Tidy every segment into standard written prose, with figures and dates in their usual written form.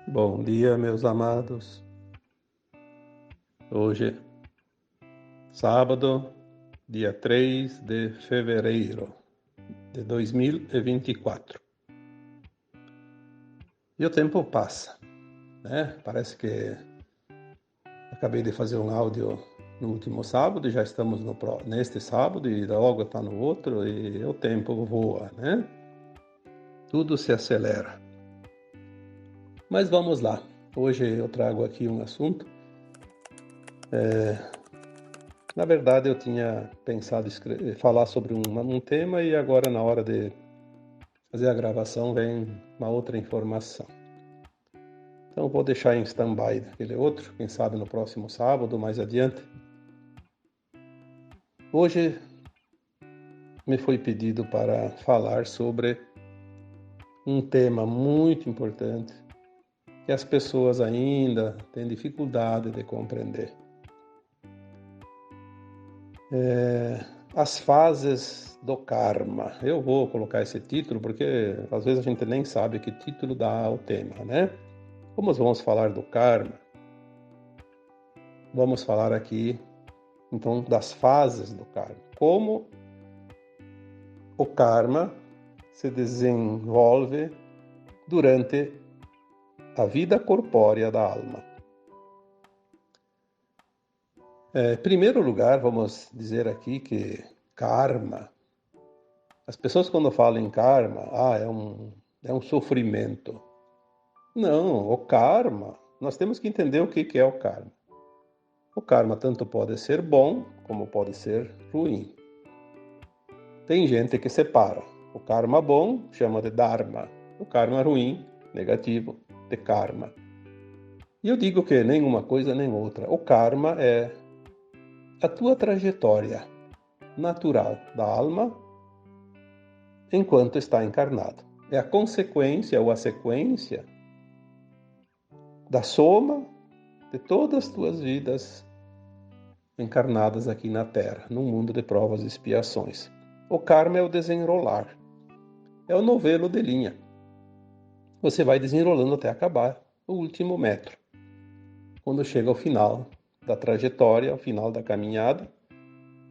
Bom dia, meus amados. Hoje, sábado, dia 3 de fevereiro de 2024. E o tempo passa, né? Parece que acabei de fazer um áudio no último sábado e já estamos neste sábado e logo está no outro e o tempo voa, né? Tudo se acelera. Mas vamos lá. Hoje eu trago aqui um assunto. Na verdade, eu tinha pensado falar sobre um tema e agora, na hora de fazer a gravação, vem uma outra informação. Então, vou deixar em stand-by aquele outro, quem sabe no próximo sábado, mais adiante. Hoje me foi pedido para falar sobre um tema muito importante que as pessoas ainda têm dificuldade de compreender. As fases do karma. Eu vou colocar esse título porque às vezes a gente nem sabe que título dá ao tema, né? Como vamos falar do karma, vamos falar aqui então das fases do karma. Como o karma se desenvolve durante a vida corpórea da alma. Em primeiro lugar, vamos dizer aqui que karma, as pessoas quando falam em karma, é um sofrimento. Não, o karma, nós temos que entender o que é o karma. O karma tanto pode ser bom como pode ser ruim. Tem gente que separa. O karma bom chama de dharma. O karma ruim, negativo, de karma. E eu digo que nem uma coisa nem outra. O karma é a tua trajetória natural da alma enquanto está encarnado. É a consequência ou a sequência da soma de todas as tuas vidas encarnadas aqui na Terra, num mundo de provas e expiações. O karma é o desenrolar, é o novelo de linha. Você vai desenrolando até acabar o último metro. Quando chega ao final da trajetória, ao final da caminhada,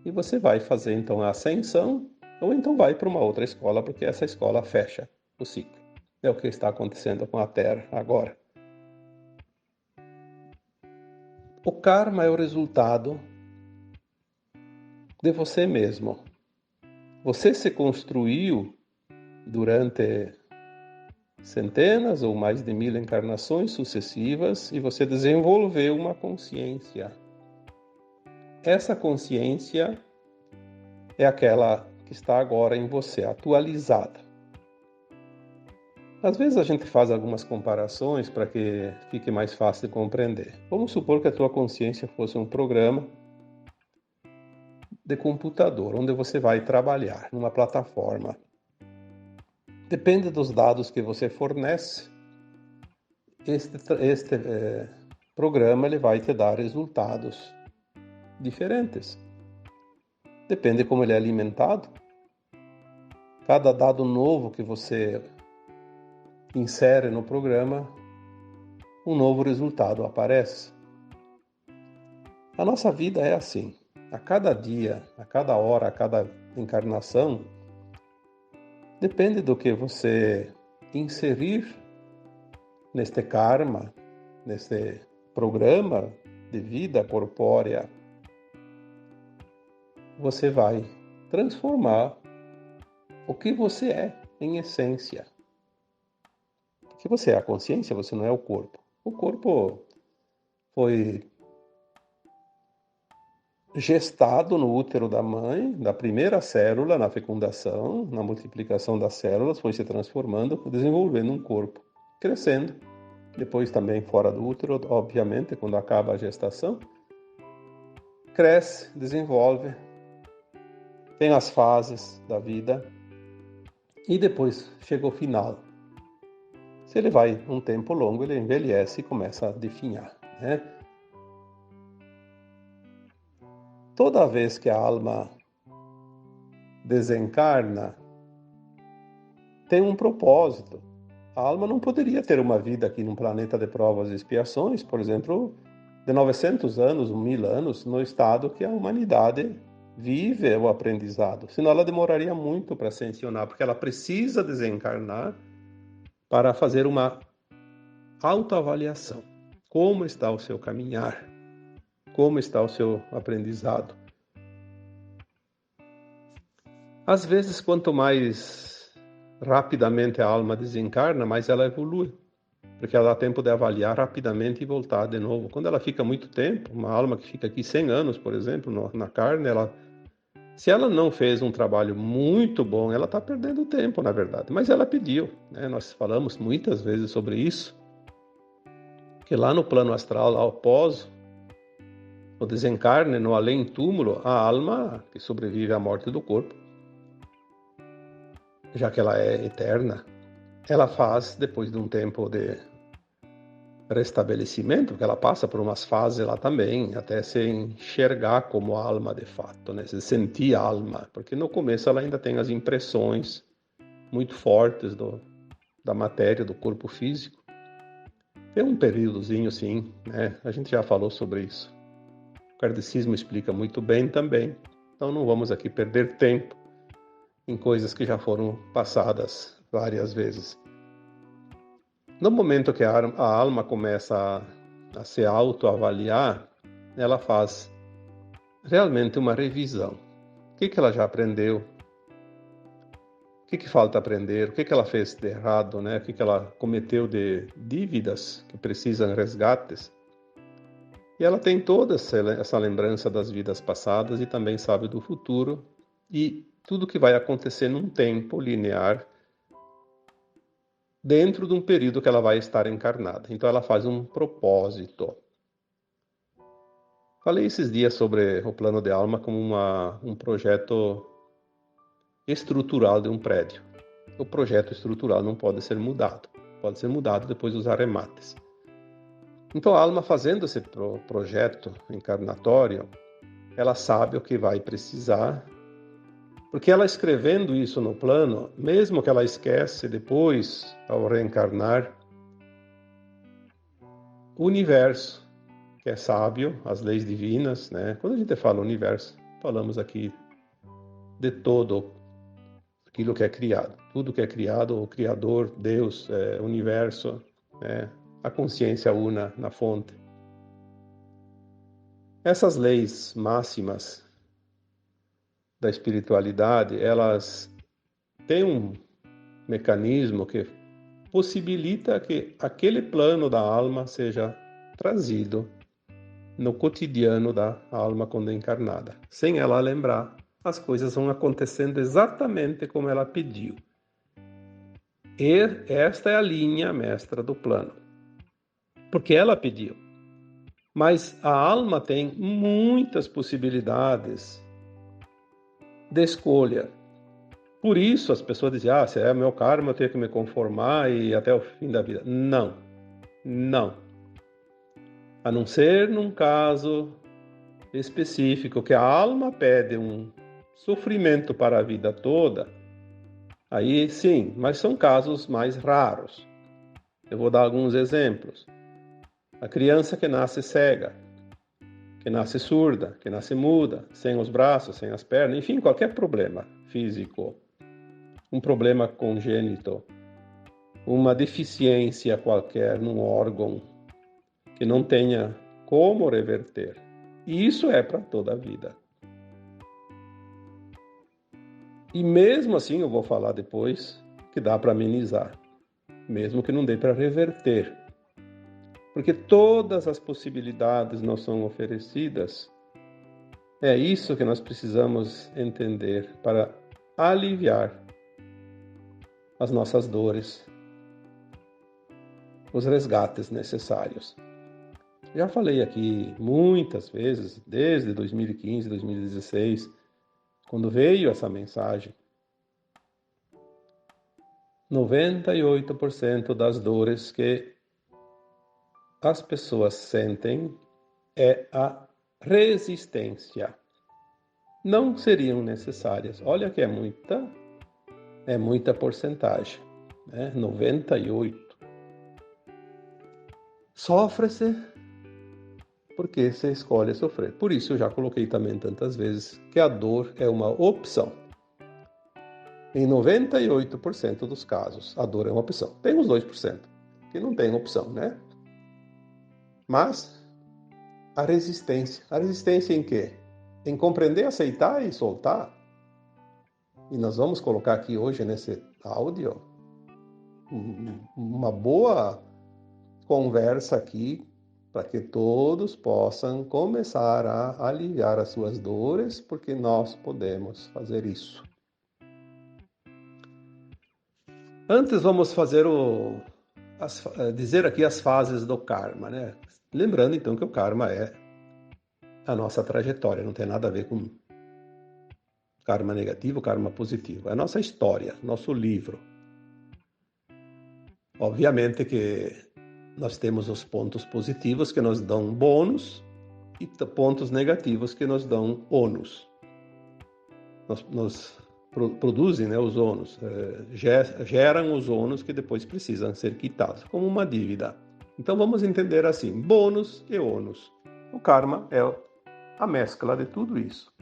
e você vai fazer então a ascensão, ou então vai para uma outra escola, porque essa escola fecha o ciclo. É o que está acontecendo com a Terra agora. O karma é o resultado de você mesmo. Você se construiu durante centenas ou mais de 1000 encarnações sucessivas e você desenvolveu uma consciência. Essa consciência é aquela que está agora em você, atualizada. Às vezes a gente faz algumas comparações para que fique mais fácil de compreender. Vamos supor que a tua consciência fosse um programa de computador, onde você vai trabalhar numa plataforma. Depende dos dados que você fornece, este programa ele vai te dar resultados diferentes. Depende como ele é alimentado. Cada dado novo que você insere no programa, um novo resultado aparece. A nossa vida é assim. A cada dia, a cada hora, a cada encarnação, depende do que você inserir neste karma, neste programa de vida corpórea, você vai transformar o que você é em essência. Porque você é a consciência, você não é o corpo. O corpo foi gestado no útero da mãe, da primeira célula, na fecundação, na multiplicação das células, foi se transformando, desenvolvendo um corpo, crescendo. Depois também fora do útero, obviamente, quando acaba a gestação, cresce, desenvolve, tem as fases da vida e depois chega o final. Se ele vai um tempo longo, ele envelhece e começa a definhar, né? Toda vez que a alma desencarna, tem um propósito. A alma não poderia ter uma vida aqui num planeta de provas e expiações, por exemplo, de 900 anos, 1000 anos, no estado que a humanidade vive o aprendizado. Senão ela demoraria muito para ascensionar, porque ela precisa desencarnar para fazer uma autoavaliação. Como está o seu caminhar? Como está o seu aprendizado? Às vezes, quanto mais rapidamente a alma desencarna, mais ela evolui, porque ela dá tempo de avaliar rapidamente e voltar de novo. Quando ela fica muito tempo, uma alma que fica aqui 100 anos, por exemplo, na carne, se ela não fez um trabalho muito bom, ela está perdendo tempo, na verdade. Mas ela pediu, né? Nós falamos muitas vezes sobre isso, que lá no plano astral, lá após o desencarne, no além-túmulo, a alma que sobrevive à morte do corpo, já que ela é eterna, ela faz, depois de um tempo de restabelecimento, porque ela passa por umas fases lá também, até se enxergar como alma de fato, né? Se sentir alma, porque no começo ela ainda tem as impressões muito fortes da matéria, do corpo físico. Tem um períodozinho, sim, né? A gente já falou sobre isso. O kardecismo explica muito bem também, então não vamos aqui perder tempo em coisas que já foram passadas várias vezes. No momento que a alma começa a se autoavaliar, ela faz realmente uma revisão. O que ela já aprendeu? O que falta aprender? O que ela fez de errado, né? O que ela cometeu de dívidas que precisam resgates? E ela tem toda essa lembrança das vidas passadas e também sabe do futuro e tudo que vai acontecer num tempo linear dentro de um período que ela vai estar encarnada. Então ela faz um propósito. Falei esses dias sobre o plano de alma como um projeto estrutural de um prédio. O projeto estrutural não pode ser mudado. Pode ser mudado depois dos arremates. Então a alma, fazendo esse projeto encarnatório, ela sabe o que vai precisar, porque ela escrevendo isso no plano, mesmo que ela esquece depois, ao reencarnar, o universo, que é sábio, as leis divinas, né? Quando a gente fala universo, falamos aqui de todo aquilo que é criado. Tudo que é criado, o Criador, Deus, universo, né? A consciência una na fonte. Essas leis máximas da espiritualidade, elas têm um mecanismo que possibilita que aquele plano da alma seja trazido no cotidiano da alma quando encarnada. Sem ela lembrar, as coisas vão acontecendo exatamente como ela pediu. E esta é a linha mestra do plano. Porque ela pediu. Mas a alma tem muitas possibilidades de escolha. Por isso as pessoas dizem, se é meu karma, eu tenho que me conformar e até o fim da vida. Não. Não. A não ser num caso específico que a alma pede um sofrimento para a vida toda, aí sim, mas são casos mais raros. Eu vou dar alguns exemplos. A criança que nasce cega, que nasce surda, que nasce muda, sem os braços, sem as pernas, enfim, qualquer problema físico, um problema congênito, uma deficiência qualquer num órgão que não tenha como reverter. E isso é para toda a vida. E mesmo assim, eu vou falar depois, que dá para amenizar, mesmo que não dê para reverter. Porque todas as possibilidades nos são oferecidas. É isso que nós precisamos entender para aliviar as nossas dores, os resgates necessários. Já falei aqui muitas vezes, desde 2015, 2016, quando veio essa mensagem, 98% das dores que as pessoas sentem é a resistência. Não seriam necessárias. Olha que é muita porcentagem. né? 98. Sofre-se porque se escolhe sofrer. Por isso eu já coloquei também tantas vezes que a dor é uma opção. Em 98% dos casos, a dor é uma opção. Tem os 2% que não tem opção, né? Mas a resistência em quê? Em compreender, aceitar e soltar. E nós vamos colocar aqui hoje nesse áudio uma boa conversa aqui para que todos possam começar a aliviar as suas dores, porque nós podemos fazer isso. Antes vamos fazer dizer aqui as fases do karma, né? Lembrando então que o karma é a nossa trajetória, não tem nada a ver com karma negativo, karma positivo. É a nossa história, nosso livro. Obviamente que nós temos os pontos positivos que nos dão bônus e pontos negativos que nos dão ônus. Nos produzem, né, os ônus, geram os ônus que depois precisam ser quitados, como uma dívida. Então vamos entender assim, bônus e ônus. O karma é a mescla de tudo isso.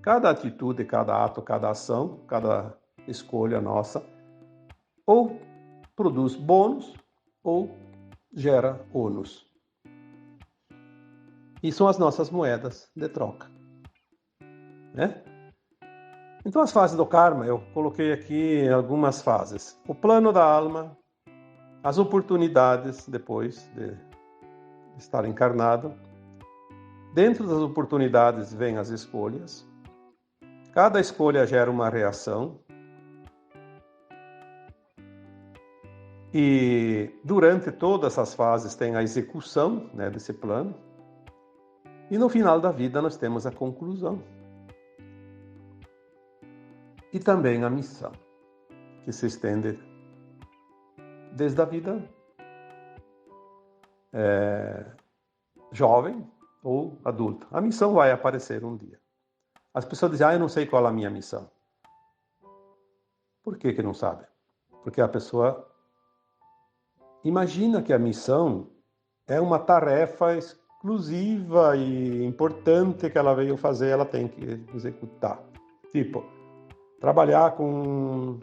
Cada atitude, cada ato, cada ação, cada escolha nossa, ou produz bônus ou gera ônus. E são as nossas moedas de troca, né? Então as fases do karma, eu coloquei aqui algumas fases. O plano da alma, as oportunidades depois de estar encarnado. Dentro das oportunidades vêm as escolhas. Cada escolha gera uma reação. E durante todas essas fases tem a execução, né, desse plano. E no final da vida nós temos a conclusão. E também a missão, que se estende desde a vida jovem ou adulta. A missão vai aparecer um dia. As pessoas dizem, eu não sei qual é a minha missão. Por que não sabe? Porque a pessoa imagina que a missão é uma tarefa exclusiva e importante que ela veio fazer, ela tem que executar. Tipo, trabalhar com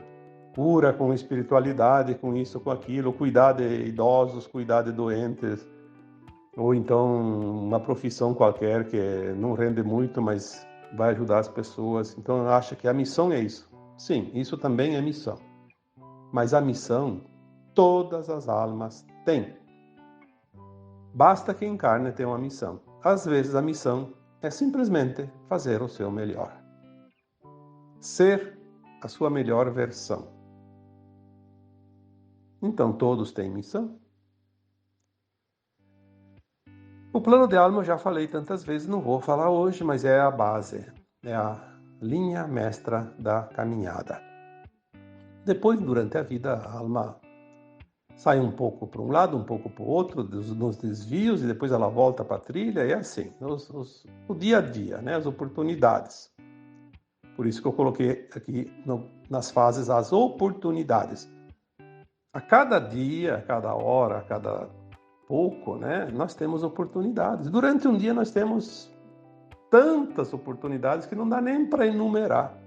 cura, com espiritualidade, com isso, com aquilo, cuidar de idosos, cuidar de doentes, ou então uma profissão qualquer que não rende muito, mas vai ajudar as pessoas. Então, acha que a missão é isso. Sim, isso também é missão. Mas a missão, todas as almas têm. Basta que encarne ter uma missão. Às vezes a missão é simplesmente fazer o seu melhor. Ser a sua melhor versão. Então todos têm missão. O plano de alma eu já falei tantas vezes, não vou falar hoje, mas é a base, é a linha mestra da caminhada. Depois, durante a vida, a alma sai um pouco para um lado, um pouco para o outro, nos desvios, e depois ela volta para a trilha, e é assim, o dia a dia, né, as oportunidades. Por isso que eu coloquei aqui nas fases as oportunidades. A cada dia, a cada hora, a cada pouco, né, nós temos oportunidades. Durante um dia nós temos tantas oportunidades que não dá nem para enumerar.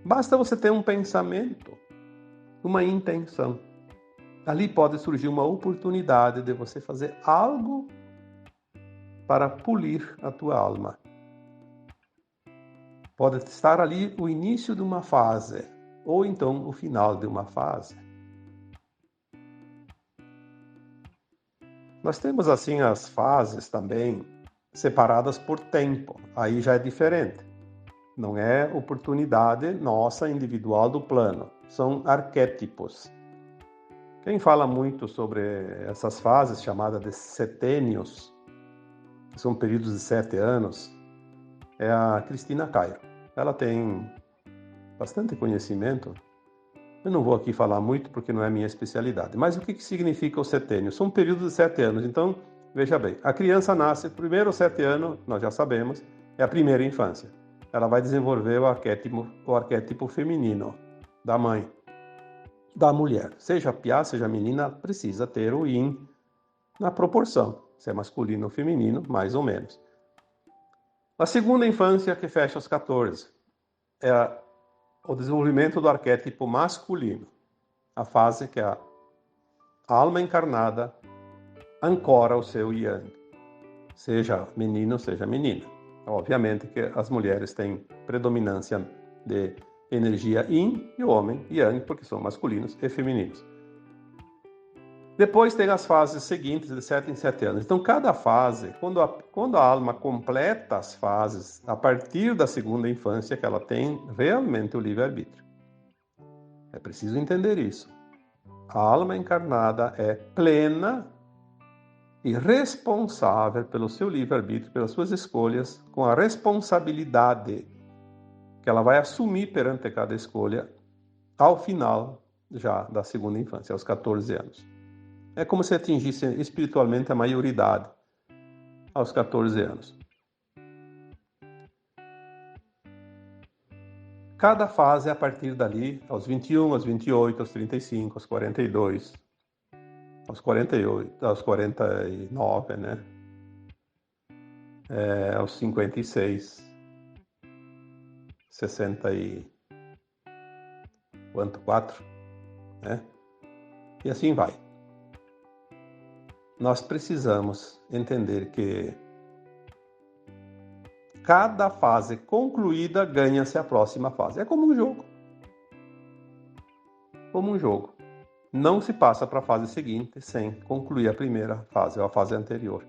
Basta você ter um pensamento, uma intenção. Ali pode surgir uma oportunidade de você fazer algo para polir a tua alma. Pode estar ali o início de uma fase, ou então o final de uma fase. Nós temos assim as fases também separadas por tempo. Aí já é diferente. Não é oportunidade nossa individual do plano. São arquétipos. Quem fala muito sobre essas fases chamadas de setênios, que são períodos de 7 anos, é a Cristina Cairo. Ela tem bastante conhecimento. Eu não vou aqui falar muito porque não é minha especialidade. Mas o que significa o setênio? São períodos de 7 anos. Então, veja bem, a criança nasce, primeiro 7 anos, nós já sabemos, é a primeira infância. Ela vai desenvolver o arquétipo feminino da mãe. da mulher. Seja piá, seja menina, precisa ter o yin na proporção. Se é masculino ou feminino, mais ou menos. A segunda infância, que fecha aos 14, é o desenvolvimento do arquétipo masculino. A fase que a alma encarnada ancora o seu yang. Seja menino, seja menina. Obviamente que as mulheres têm predominância de energia yin e o homem yang, porque são masculinos e femininos. Depois tem as fases seguintes, de 7 em 7 anos. Então, cada fase, quando a alma completa as fases, a partir da segunda infância, que ela tem realmente o livre-arbítrio. É preciso entender isso. A alma encarnada é plena e responsável pelo seu livre-arbítrio, pelas suas escolhas, com a responsabilidade que ela vai assumir perante cada escolha ao final já da segunda infância, aos 14 anos. É como se atingisse espiritualmente a maioridade aos 14 anos. Cada fase, a partir dali, aos 21, aos 28, aos 35, aos 42, aos 48, aos 49, né? Aos 56, 60 e... quanto? 4, né? E assim vai. Nós precisamos entender que cada fase concluída ganha-se a próxima fase. É como um jogo. Como um jogo. Não se passa para a fase seguinte sem concluir a primeira fase, ou a fase anterior.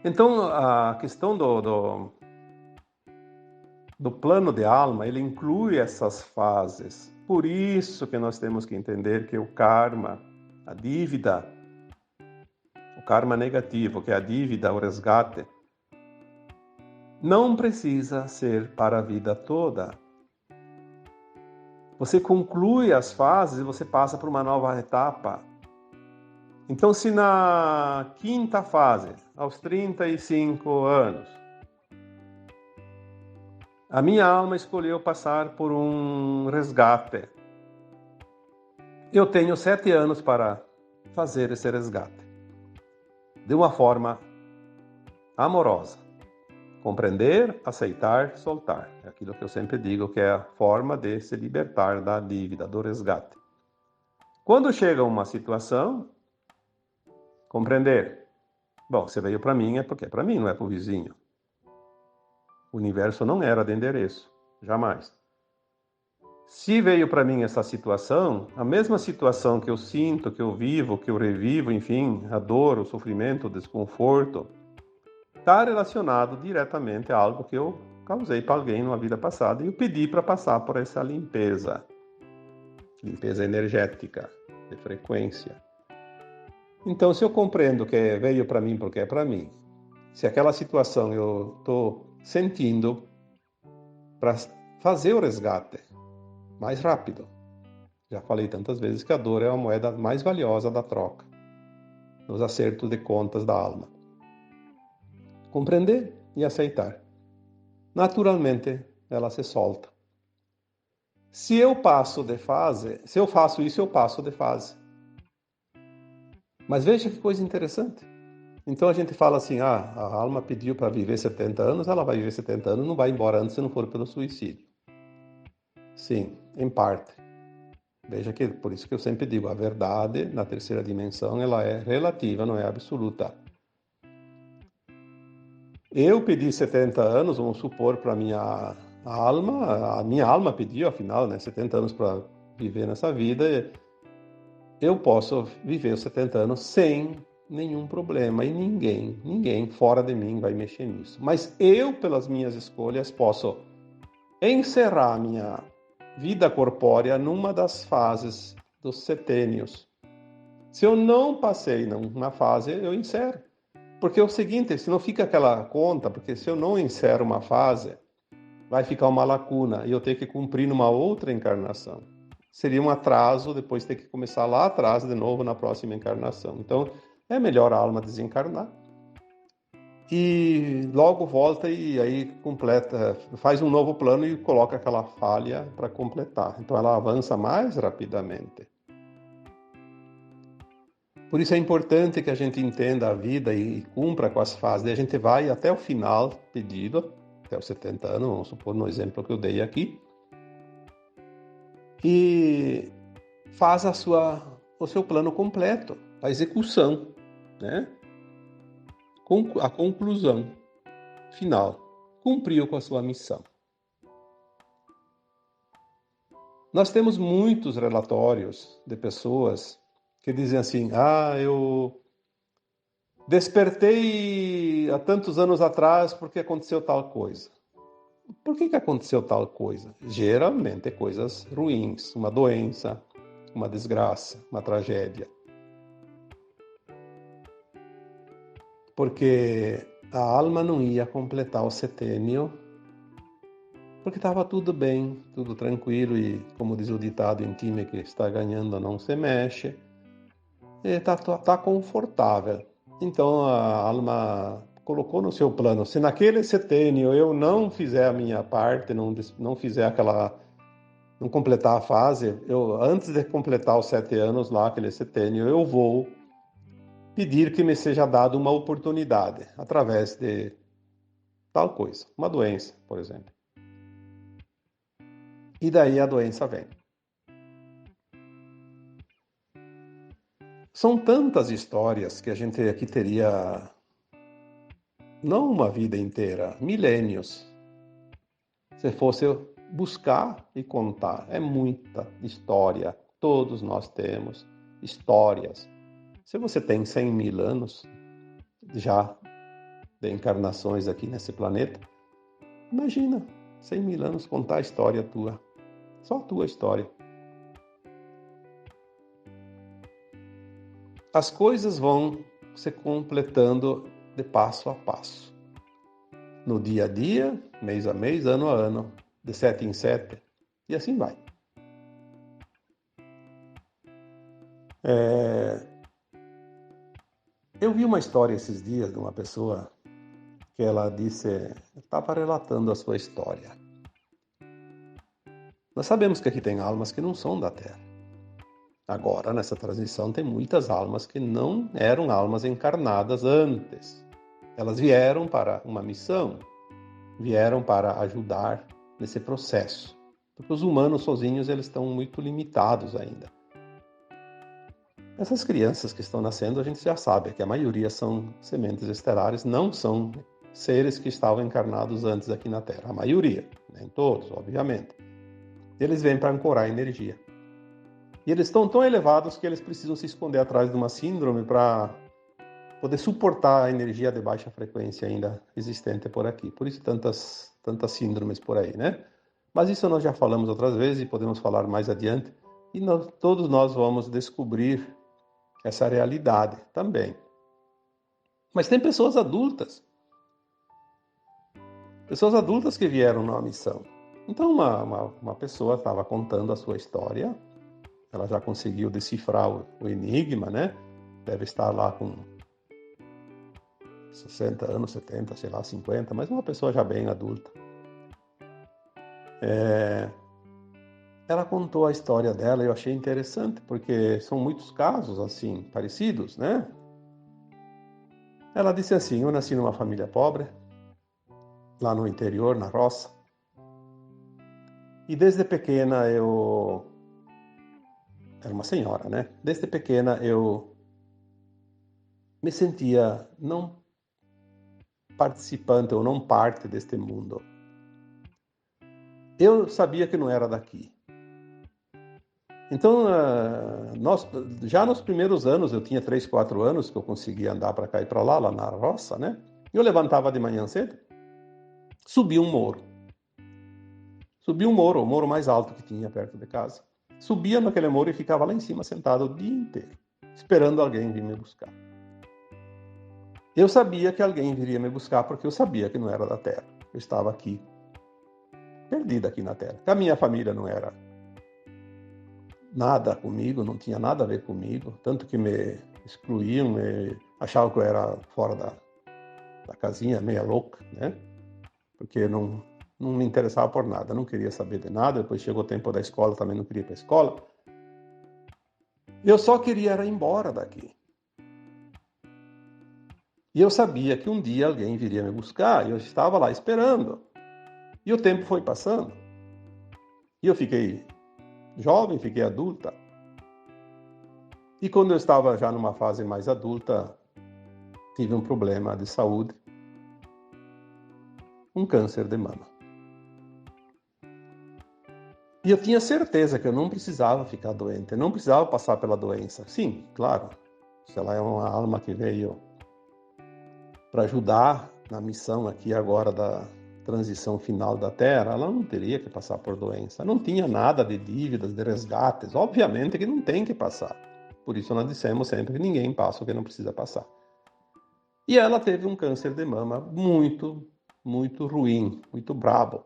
Então, a questão do plano de alma, ele inclui essas fases. Por isso que nós temos que entender que o karma, a dívida, o karma negativo, que é a dívida, o resgate, não precisa ser para a vida toda. Você conclui as fases e você passa para uma nova etapa. Então, se na quinta fase, aos 35 anos, a minha alma escolheu passar por um resgate, eu tenho 7 anos para fazer esse resgate. De uma forma amorosa. Compreender, aceitar, soltar. É aquilo que eu sempre digo que é a forma de se libertar da dívida, do resgate. Quando chega uma situação, compreender. Bom, você veio para mim é porque é para mim, não é para o vizinho. O universo não era de endereço, jamais. Se veio para mim essa situação, a mesma situação que eu sinto, que eu vivo, que eu revivo, enfim, a dor, o sofrimento, o desconforto, está relacionado diretamente a algo que eu causei para alguém numa vida passada e eu pedi para passar por essa limpeza energética, de frequência. Então, se eu compreendo que veio para mim porque é para mim, se aquela situação eu estou sentindo para fazer o resgate mais rápido. Já falei tantas vezes que a dor é a moeda mais valiosa da troca, nos acertos de contas da alma. Compreender e aceitar. Naturalmente, ela se solta. Se eu passo de fase, se eu faço isso, eu passo de fase. Mas veja que coisa interessante. Então a gente fala assim, a alma pediu para viver 70 anos, ela vai viver 70 anos, não vai embora antes se não for pelo suicídio. Sim, em parte. Veja que, por isso que eu sempre digo, a verdade na terceira dimensão, ela é relativa, não é absoluta. Eu pedi 70 anos, vamos supor, para a minha alma pediu, afinal, né, 70 anos para viver nessa vida, eu posso viver os 70 anos sem nenhum problema e ninguém fora de mim vai mexer nisso. Mas eu, pelas minhas escolhas, posso encerrar a minha vida corpórea numa das fases dos setênios. Se eu não passei numa fase, eu encerro. Porque é o seguinte, se não fica aquela conta, porque se eu não encerro uma fase, vai ficar uma lacuna e eu tenho que cumprir numa outra encarnação. Seria um atraso, depois ter que começar lá atrás de novo na próxima encarnação. Então, é melhor a alma desencarnar e logo volta e aí completa, faz um novo plano e coloca aquela falha para completar. Então ela avança mais rapidamente. Por isso é importante que a gente entenda a vida e cumpra com as fases. E a gente vai até o final pedido, até os 70 anos, vamos supor no exemplo que eu dei aqui, e faz o seu plano completo, a execução, né? A conclusão final. Cumpriu com a sua missão. Nós temos muitos relatórios de pessoas que dizem assim, eu despertei há tantos anos atrás porque aconteceu tal coisa. Por que aconteceu tal coisa? Geralmente é coisas ruins, uma doença, uma desgraça, uma tragédia. Porque a alma não ia completar o setênio, porque estava tudo bem, tudo tranquilo e, como diz o ditado em time que está ganhando não se mexe, está confortável. Então a alma colocou no seu plano, se naquele setênio eu não fizer a minha parte, não fizer não completar a fase, antes de completar os 7 anos lá, aquele setênio, eu vou pedir que me seja dada uma oportunidade, através de tal coisa, uma doença, por exemplo. E daí a doença vem. São tantas histórias que a gente aqui teria, não uma vida inteira, milênios, se fosse buscar e contar. É muita história, todos nós temos histórias. Se você tem 100 mil anos já de encarnações aqui nesse planeta, imagina 100 mil anos contar a história tua, só a tua história. As coisas vão se completando de passo a passo. No dia a dia, mês a mês, ano a ano, de 7 em 7, e assim vai. Eu vi uma história esses dias de uma pessoa que ela disse, estava relatando a sua história. Nós sabemos que aqui tem almas que não são da Terra. Agora, nessa transição, tem muitas almas que não eram almas encarnadas antes. Elas vieram para uma missão, vieram para ajudar nesse processo. Porque os humanos sozinhos, eles estão muito limitados ainda. Essas crianças que estão nascendo, a gente já sabe que a maioria são sementes estelares, não são seres que estavam encarnados antes aqui na Terra. A maioria, nem todos, obviamente. Eles vêm para ancorar energia. E eles estão tão elevados que eles precisam se esconder atrás de uma síndrome para poder suportar a energia de baixa frequência ainda existente por aqui. Por isso tantas síndromes por aí, né? Mas isso nós já falamos outras vezes e podemos falar mais adiante. E todos nós vamos descobrir essa realidade também. Mas tem pessoas adultas que vieram numa missão. Então uma pessoa estava contando a sua história, ela já conseguiu decifrar o enigma, né? Deve estar lá com 60 anos, 70, sei lá, 50, mas uma pessoa já bem adulta. Ela contou a história dela e eu achei interessante, porque são muitos casos assim, parecidos, né? Ela disse assim, eu nasci numa família pobre, lá no interior, na roça, e desde pequena era uma senhora, né? Desde pequena eu me sentia não participante ou não parte deste mundo. Eu sabia que não era daqui. Então, já nos primeiros anos, eu tinha 3, 4 anos que eu conseguia andar para cá e para lá na roça, né? Eu levantava de manhã cedo, subia um morro. Subia um morro, o morro mais alto que tinha perto de casa. Subia naquele morro e ficava lá em cima sentado o dia inteiro, esperando alguém vir me buscar. Eu sabia que alguém viria me buscar porque eu sabia que não era da Terra. Eu estava aqui, perdida aqui na Terra. Que a minha família não era nada comigo, não tinha nada a ver comigo, tanto que me excluíam, achavam que eu era fora da para casinha meia louca, né? Porque não me interessava por nada, não queria saber de nada. Depois chegou o tempo da escola, também não queria ir para a escola. Eu só queria ir embora daqui. E eu sabia que um dia alguém viria me buscar, e eu estava lá esperando. E o tempo foi passando. E eu fiquei jovem, fiquei adulta. E quando eu estava já numa fase mais adulta, tive um problema de saúde, um câncer de mama. E eu tinha certeza que eu não precisava ficar doente, eu não precisava passar pela doença. Sim, claro, se ela é uma alma que veio para ajudar na missão aqui agora da transição final da Terra, ela não teria que passar por doença. Não tinha nada de dívidas, de resgates. Obviamente que não tem que passar. Por isso nós dissemos sempre que ninguém passa o que não precisa passar. E ela teve um câncer de mama muito, muito ruim, muito brabo.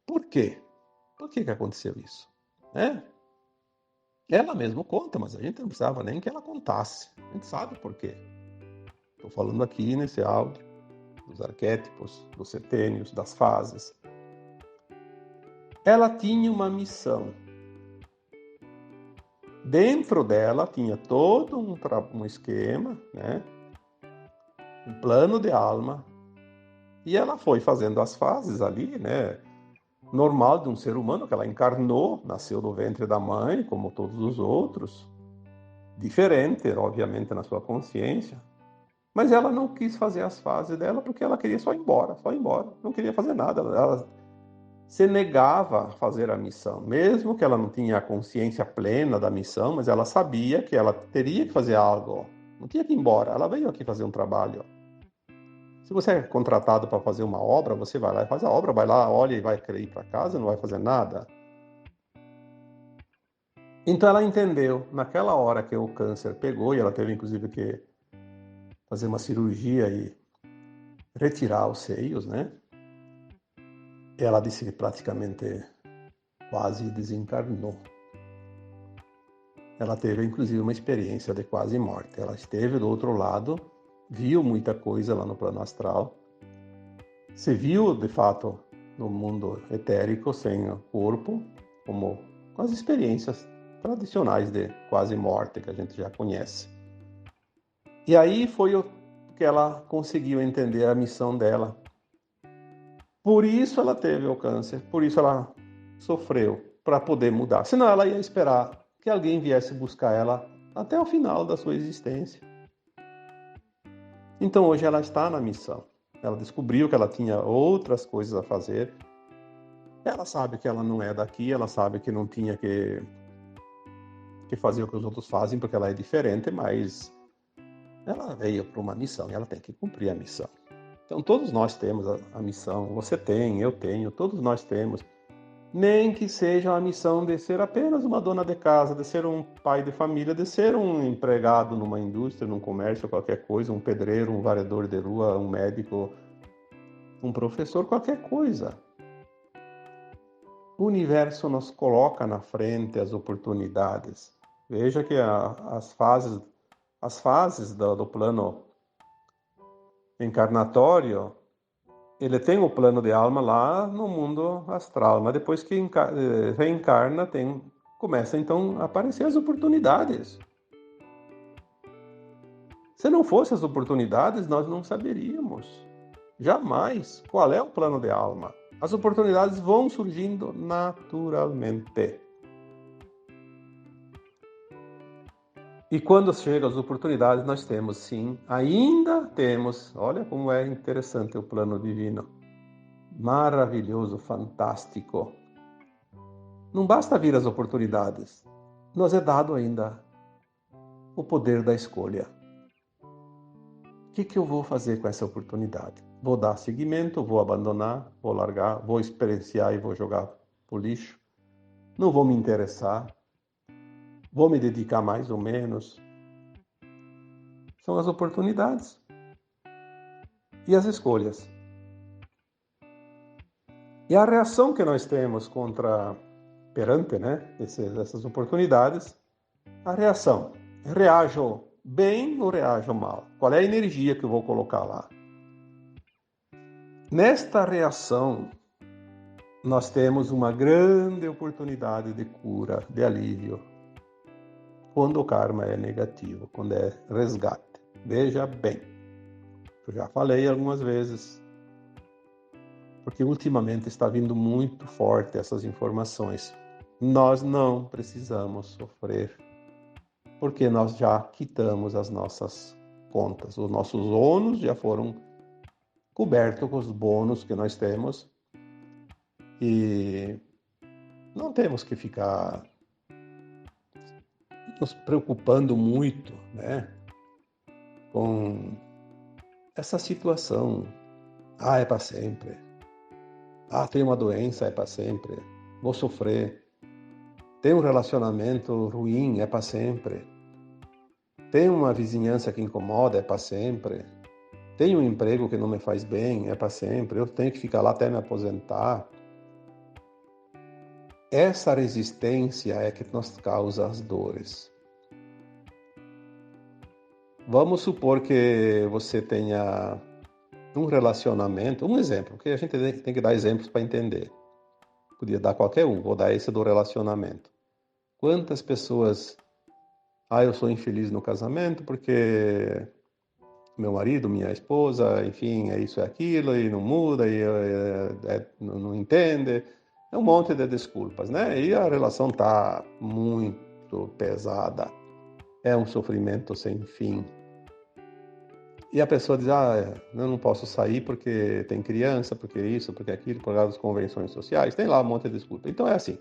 Por quê? Por que aconteceu isso? Ela mesma conta, mas a gente não precisava nem que ela contasse. A gente sabe por quê. Estou falando aqui nesse áudio dos arquétipos, dos setênios, das fases. Ela tinha uma missão. Dentro dela tinha todo um esquema, né? Um plano de alma. E ela foi fazendo as fases ali, né? Normal de um ser humano, que ela encarnou, nasceu do ventre da mãe, como todos os outros. Diferente, obviamente, na sua consciência. Mas ela não quis fazer as fases dela porque ela queria só ir embora, só ir embora. Não queria fazer nada. Ela se negava a fazer a missão, mesmo que ela não tinha a consciência plena da missão, mas ela sabia que ela teria que fazer algo. Não tinha que ir embora. Ela veio aqui fazer um trabalho. Se você é contratado para fazer uma obra, você vai lá e faz a obra, vai lá, olha e vai querer ir para casa, não vai fazer nada. Então ela entendeu, naquela hora que o câncer pegou, e ela teve inclusive que fazer uma cirurgia e retirar os seios, né? Ela disse que praticamente quase desencarnou. Ela teve inclusive uma experiência de quase morte. Ela esteve do outro lado, viu muita coisa lá no plano astral, se viu de fato no mundo etérico, sem corpo, como com as experiências tradicionais de quase morte que a gente já conhece. E aí foi o que ela conseguiu entender a missão dela. Por isso ela teve o câncer, por isso ela sofreu, para poder mudar. Senão ela ia esperar que alguém viesse buscar ela até o final da sua existência. Então hoje ela está na missão. Ela descobriu que ela tinha outras coisas a fazer. Ela sabe que ela não é daqui, ela sabe que não tinha que fazer o que os outros fazem, porque ela é diferente, mas ela veio para uma missão e ela tem que cumprir a missão. Então todos nós temos a missão, você tem, eu tenho, todos nós temos. Nem que seja a missão de ser apenas uma dona de casa, de ser um pai de família, de ser um empregado numa indústria, num comércio, qualquer coisa, um pedreiro, um varredor de rua, um médico, um professor, qualquer coisa. O universo nos coloca na frente as oportunidades. Veja que as fases do plano encarnatório, ele tem o plano de alma lá no mundo astral, mas depois que reencarna, começa então a aparecer as oportunidades. Se não fossem as oportunidades, nós não saberíamos jamais qual é o plano de alma. As oportunidades vão surgindo naturalmente. E quando chegam as oportunidades, nós temos sim, ainda temos, olha como é interessante o plano divino. Maravilhoso, fantástico. Não basta vir as oportunidades, nos é dado ainda o poder da escolha. O que eu vou fazer com essa oportunidade? Vou dar seguimento, vou abandonar, vou largar, vou experienciar e vou jogar pro lixo? Não vou me interessar? Vou me dedicar mais ou menos? São as oportunidades e as escolhas. E a reação que nós temos perante, né, essas oportunidades, a reação. Reajo bem ou reajo mal? Qual é a energia que eu vou colocar lá? Nesta reação, nós temos uma grande oportunidade de cura, de alívio, quando o karma é negativo, quando é resgate. Veja bem, eu já falei algumas vezes, porque ultimamente está vindo muito forte essas informações. Nós não precisamos sofrer, porque nós já quitamos as nossas contas. Os nossos ônus já foram cobertos com os bônus que nós temos e não temos que ficar nos preocupando muito, né, com essa situação. Ah, é para sempre. Ah, tem uma doença, é para sempre. Vou sofrer. Tem um relacionamento ruim, é para sempre. Tem uma vizinhança que incomoda, é para sempre. Tem um emprego que não me faz bem, é para sempre. Eu tenho que ficar lá até me aposentar. Essa resistência é que nos causa as dores. Vamos supor que você tenha um relacionamento, um exemplo, porque a gente tem que dar exemplos para entender. Podia dar qualquer um, vou dar esse do relacionamento. Quantas pessoas, eu sou infeliz no casamento porque meu marido, minha esposa, enfim, é isso, é aquilo, e não muda, e não entende. É um monte de desculpas, né? E a relação tá muito pesada. É um sofrimento sem fim. E a pessoa diz, eu não posso sair porque tem criança, porque isso, porque aquilo, por causa das convenções sociais. Tem lá um monte de desculpa. Então é assim,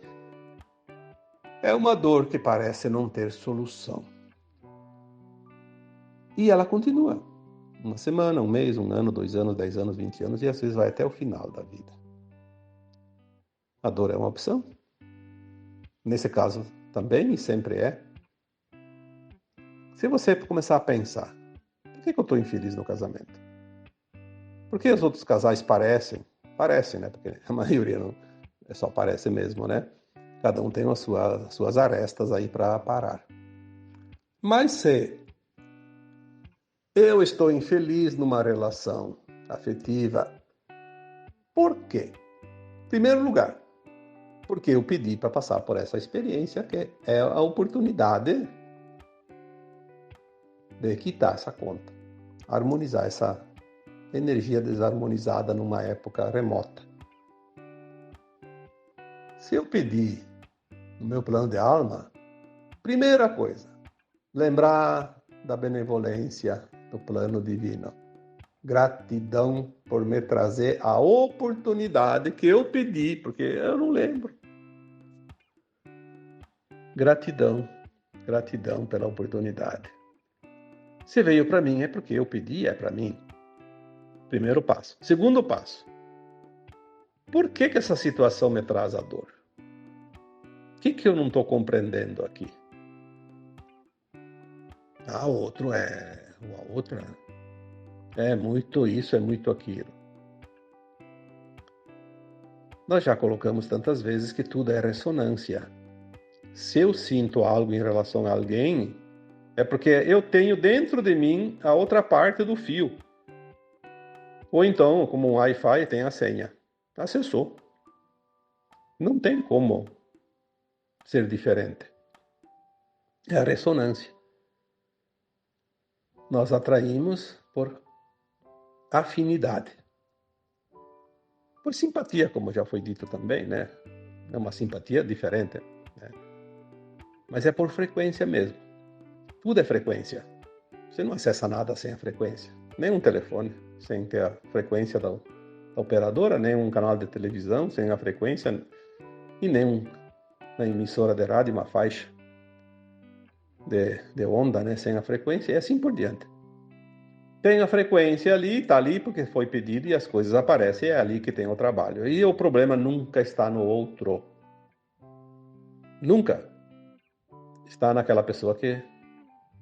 é uma dor que parece não ter solução. E ela continua. Uma semana, um mês, um ano, 2 anos, 10 anos, 20 anos, e às vezes vai até o final da vida. A dor é uma opção. Nesse caso também, e sempre é. Se você começar a pensar, por que eu estou infeliz no casamento? Por que os outros casais parecem? Parecem, né? Porque a maioria não é só parece mesmo, né? Cada um tem as suas arestas aí para parar. Mas se eu estou infeliz numa relação afetiva, por quê? Em primeiro lugar, porque eu pedi para passar por essa experiência, que é a oportunidade de quitar essa conta, harmonizar essa energia desarmonizada numa época remota. Se eu pedir no meu plano de alma, primeira coisa, lembrar da benevolência do plano divino. Gratidão por me trazer a oportunidade que eu pedi, porque eu não lembro. Gratidão, gratidão pela oportunidade. Se veio para mim é porque eu pedi, é para mim. Primeiro passo. Segundo passo. Por que essa situação me traz a dor? O que eu não estou compreendendo aqui? A outra é muito isso, é muito aquilo. Nós já colocamos tantas vezes que tudo é ressonância. Se eu sinto algo em relação a alguém, é porque eu tenho dentro de mim a outra parte do fio. Ou então, como um Wi-Fi, tem a senha. Acessou. Não tem como ser diferente. É a ressonância. Nós atraímos por afinidade. Por simpatia, como já foi dito também, né? É uma simpatia diferente, né? Mas é por frequência mesmo. Tudo é frequência. Você não acessa nada sem a frequência. Nem um telefone sem ter a frequência da operadora, nem um canal de televisão sem a frequência, e nem uma emissora de rádio, uma faixa de onda, né, sem a frequência, e assim por diante. Tem a frequência ali, está ali porque foi pedido e as coisas aparecem, é ali que tem o trabalho. E o problema nunca está no outro. Nunca está naquela pessoa que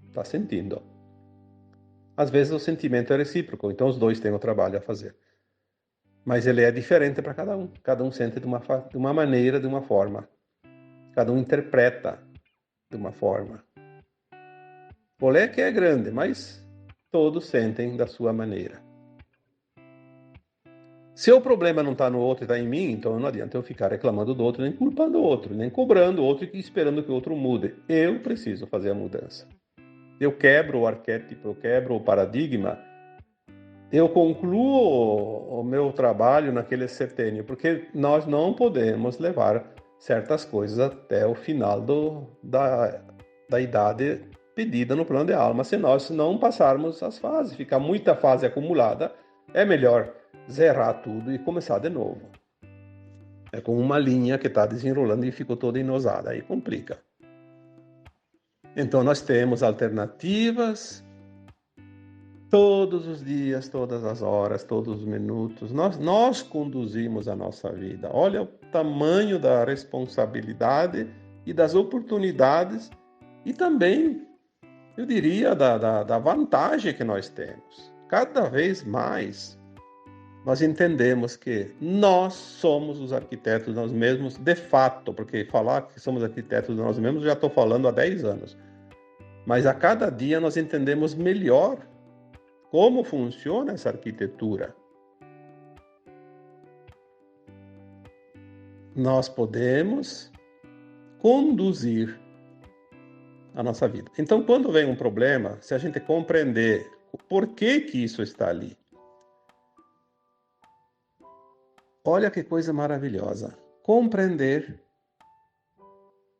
está sentindo. Às vezes o sentimento é recíproco, então os dois têm o trabalho a fazer. Mas ele é diferente para cada um. Cada um sente de uma maneira, de uma forma. Cada um interpreta de uma forma. O leque é grande, mas todos sentem da sua maneira. Se o problema não está no outro e está em mim, então não adianta eu ficar reclamando do outro, nem culpando o outro, nem cobrando o outro e esperando que o outro mude. Eu preciso fazer a mudança. Eu quebro o arquétipo, eu quebro o paradigma, eu concluo o meu trabalho naquele setênio, porque nós não podemos levar certas coisas até o final da idade pedida no plano de alma, se nós não passarmos as fases. Ficar muita fase acumulada, é melhor zerar tudo e começar de novo. É como uma linha que está desenrolando e ficou toda enosada, aí complica. Então nós temos alternativas todos os dias, todas as horas, todos os minutos. Nós conduzimos a nossa vida. Olha o tamanho da responsabilidade e das oportunidades e também, eu diria, da vantagem que nós temos. Cada vez mais nós entendemos que nós somos os arquitetos de nós mesmos, de fato, porque falar que somos arquitetos de nós mesmos já estou falando há 10 anos. Mas a cada dia nós entendemos melhor como funciona essa arquitetura. Nós podemos conduzir a nossa vida. Então, quando vem um problema, se a gente compreender o porquê que isso está ali, olha que coisa maravilhosa. Compreender.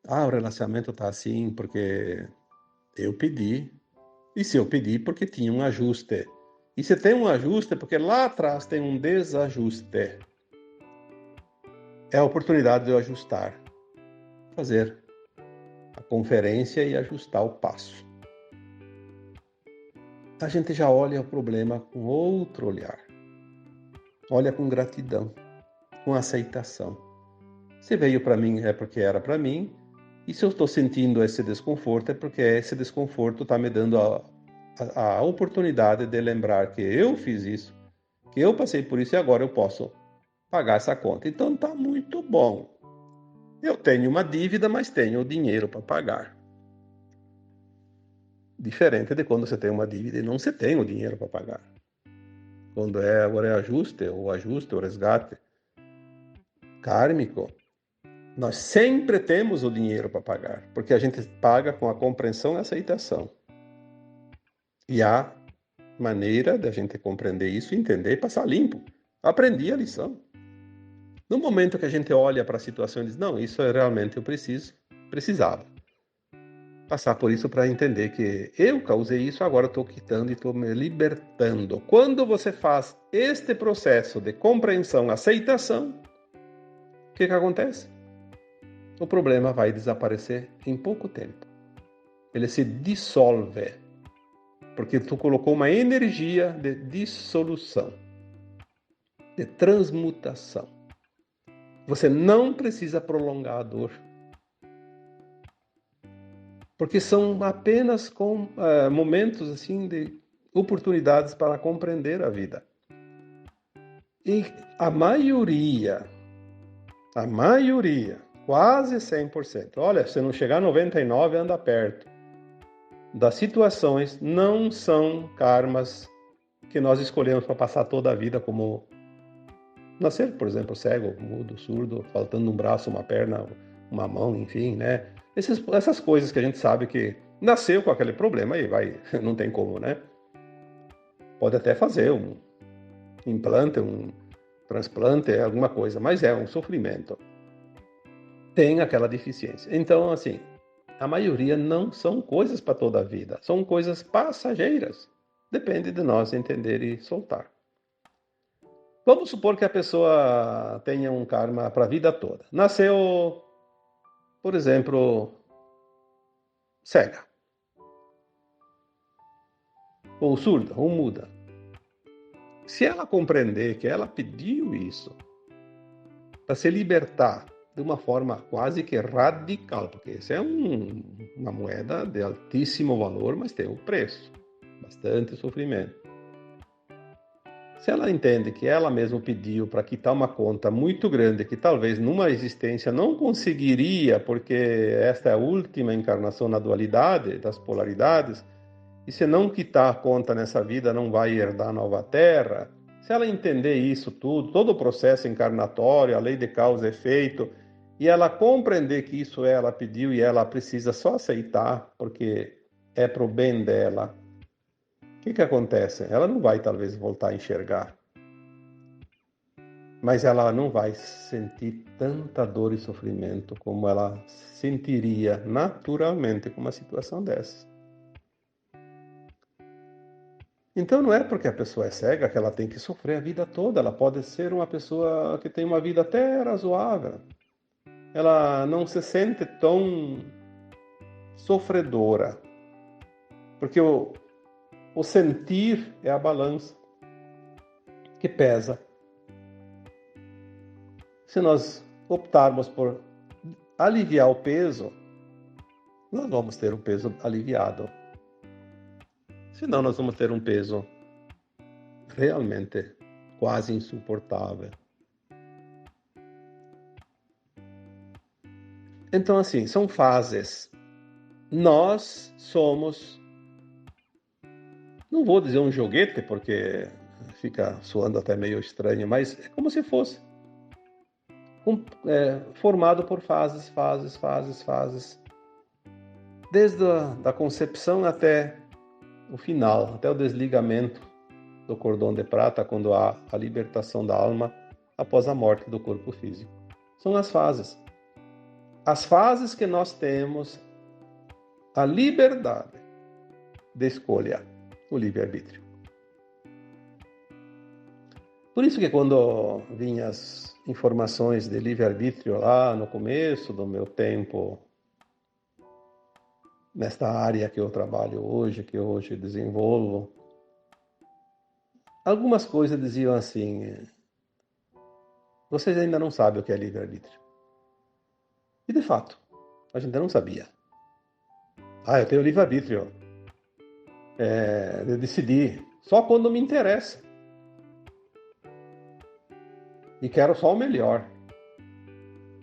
O relacionamento está assim porque eu pedi. E se eu pedi, porque tinha um ajuste. E se tem um ajuste, é porque lá atrás tem um desajuste. É a oportunidade de eu ajustar. Fazer a conferência e ajustar o passo. A gente já olha o problema com outro olhar. Olha com gratidão, com aceitação. Se veio para mim, é porque era para mim. E se eu estou sentindo esse desconforto, é porque esse desconforto está me dando a oportunidade de lembrar que eu fiz isso, que eu passei por isso e agora eu posso pagar essa conta. Então está muito bom. Eu tenho uma dívida, mas tenho o dinheiro para pagar. Diferente de quando você tem uma dívida e não se tem o dinheiro para pagar. Quando agora é ajuste, o resgate kármico, nós sempre temos o dinheiro para pagar, porque a gente paga com a compreensão e aceitação. E há maneira da gente compreender isso, entender e passar limpo. Aprendi a lição. No momento que a gente olha para a situação e diz, não, isso é realmente eu precisava. Passar por isso para entender que eu causei isso, agora estou quitando e estou me libertando. Quando você faz este processo de compreensão, aceitação, o que acontece? O problema vai desaparecer em pouco tempo. Ele se dissolve, porque tu colocou uma energia de dissolução, de transmutação. Você não precisa prolongar a dor, porque são apenas momentos assim de oportunidades para compreender a vida. E a maioria, quase 100%, olha, se não chegar a 99%, anda perto, das situações não são karmas que nós escolhemos para passar toda a vida, como nascer, por exemplo, cego, mudo, surdo, faltando um braço, uma perna, uma mão, enfim, né? Essas coisas que a gente sabe que nasceu com aquele problema e vai, não tem como, né? Pode até fazer um implante, um transplante, alguma coisa, mas é um sofrimento. Tem aquela deficiência. Então, assim, a maioria não são coisas para toda a vida, são coisas passageiras. Depende de nós entender e soltar. Vamos supor que a pessoa tenha um karma para a vida toda. Nasceu, por exemplo, cega, ou surda, ou muda. Se ela compreender que ela pediu isso para se libertar de uma forma quase que radical, porque isso é uma moeda de altíssimo valor, mas tem um preço, bastante sofrimento. Se ela entende que ela mesma pediu para quitar uma conta muito grande, que talvez numa existência não conseguiria, porque esta é a última encarnação na dualidade, das polaridades, e se não quitar a conta nessa vida, não vai herdar a nova terra. Se ela entender isso tudo, todo o processo encarnatório, a lei de causa e efeito, e ela compreender que isso ela pediu e ela precisa só aceitar, porque é para o bem dela, o que acontece? Ela não vai talvez voltar a enxergar, mas ela não vai sentir tanta dor e sofrimento como ela sentiria naturalmente com uma situação dessa. Então não é porque a pessoa é cega que ela tem que sofrer a vida toda. Ela pode ser uma pessoa que tem uma vida até razoável. Ela não se sente tão sofredora. Porque o sentir é a balança que pesa. Se nós optarmos por aliviar o peso, nós vamos ter um peso aliviado. Senão nós vamos ter um peso realmente quase insuportável. Então, assim, são fases. Nós somos, não vou dizer um joguete, porque fica soando até meio estranho, mas é como se fosse formado por fases. Desde a concepção até o final, até o desligamento do cordão de prata, quando há a libertação da alma após a morte do corpo físico. São as fases. As fases que nós temos a liberdade de escolha, o livre-arbítrio. Por isso que quando vinham as informações de livre-arbítrio lá no começo do meu tempo, nesta área que eu trabalho hoje, que hoje desenvolvo, algumas coisas diziam assim: vocês ainda não sabem o que é livre-arbítrio. E de fato, a gente não sabia. Eu tenho livre-arbítrio. Eu decidi só quando me interessa. E quero só o melhor.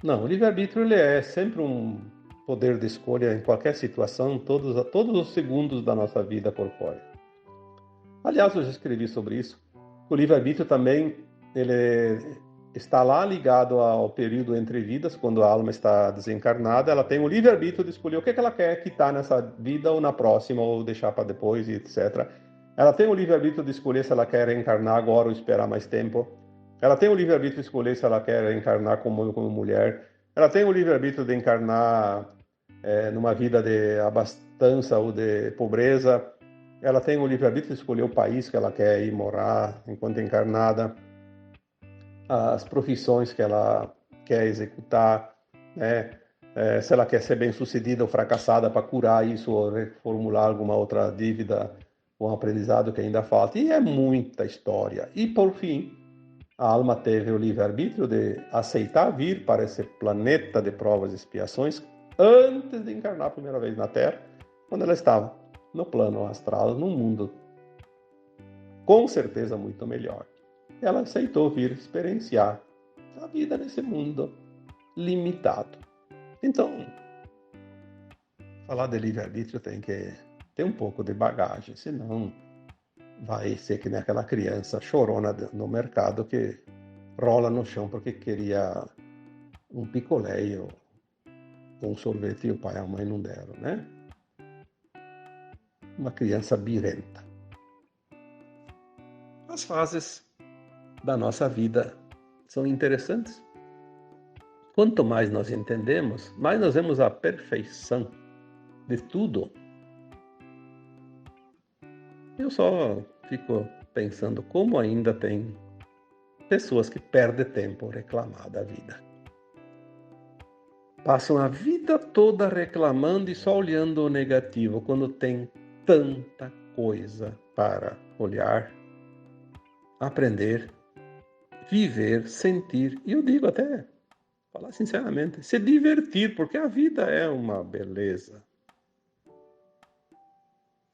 Não, o livre-arbítrio ele é sempre um poder de escolha em qualquer situação, todos os segundos da nossa vida corpórea. Aliás, eu já escrevi sobre isso. O livre-arbítrio também ele está lá ligado ao período entre vidas, quando a alma está desencarnada, ela tem o livre-arbítrio de escolher o que ela quer quitar nessa vida ou na próxima, ou deixar para depois, etc. Ela tem o livre-arbítrio de escolher se ela quer reencarnar agora ou esperar mais tempo. Ela tem o livre-arbítrio de escolher se ela quer reencarnar como mulher. Ela tem o livre-arbítrio de encarnar numa vida de abastança ou de pobreza. Ela tem o livre-arbítrio de escolher o país que ela quer ir morar enquanto encarnada, as profissões que ela quer executar, né? Se ela quer ser bem-sucedida ou fracassada para curar isso ou reformular alguma outra dívida ou um aprendizado que ainda falta. E é muita história. E, por fim, a alma teve o livre-arbítrio de aceitar vir para esse planeta de provas e expiações antes de encarnar a primeira vez na Terra, quando ela estava no plano astral, num mundo com certeza muito melhor. Ela aceitou vir experienciar a vida nesse mundo limitado. Então, falar de livre-arbítrio tem que ter um pouco de bagagem, senão vai ser que nem aquela criança chorona no mercado que rola no chão porque queria um picolé ou um sorvete e o pai e a mãe não deram, né? Uma criança birrenta. As fases da nossa vida são interessantes. Quanto mais nós entendemos, mais nós vemos a perfeição de tudo. Eu só fico pensando como ainda tem pessoas que perdem tempo reclamar da vida. Passam a vida toda reclamando e só olhando o negativo, quando tem tanta coisa para olhar, aprender, viver, sentir, e eu digo até, falar sinceramente, se divertir, porque a vida é uma beleza.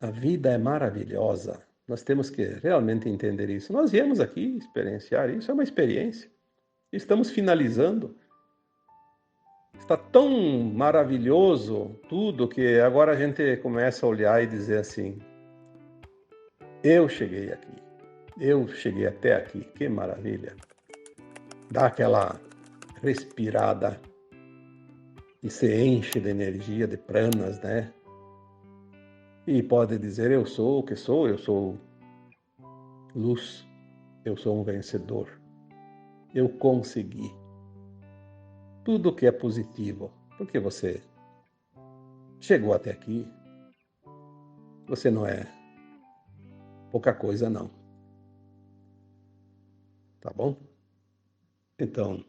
A vida é maravilhosa. Nós temos que realmente entender isso. Nós viemos aqui experienciar isso, é uma experiência. Estamos finalizando. Está tão maravilhoso tudo que agora a gente começa a olhar e dizer assim, Eu cheguei aqui. Eu cheguei até aqui. Que maravilha. Dá aquela respirada e se enche de energia, de pranas, né? E pode dizer, eu sou o que sou, eu sou luz, eu sou um vencedor. Eu consegui. Tudo que é positivo, porque você chegou até aqui, você não é pouca coisa não, tá bom? Então,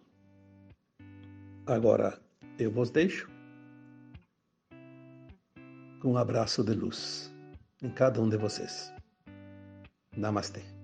agora eu vos deixo com um abraço de luz em cada um de vocês. Namastê.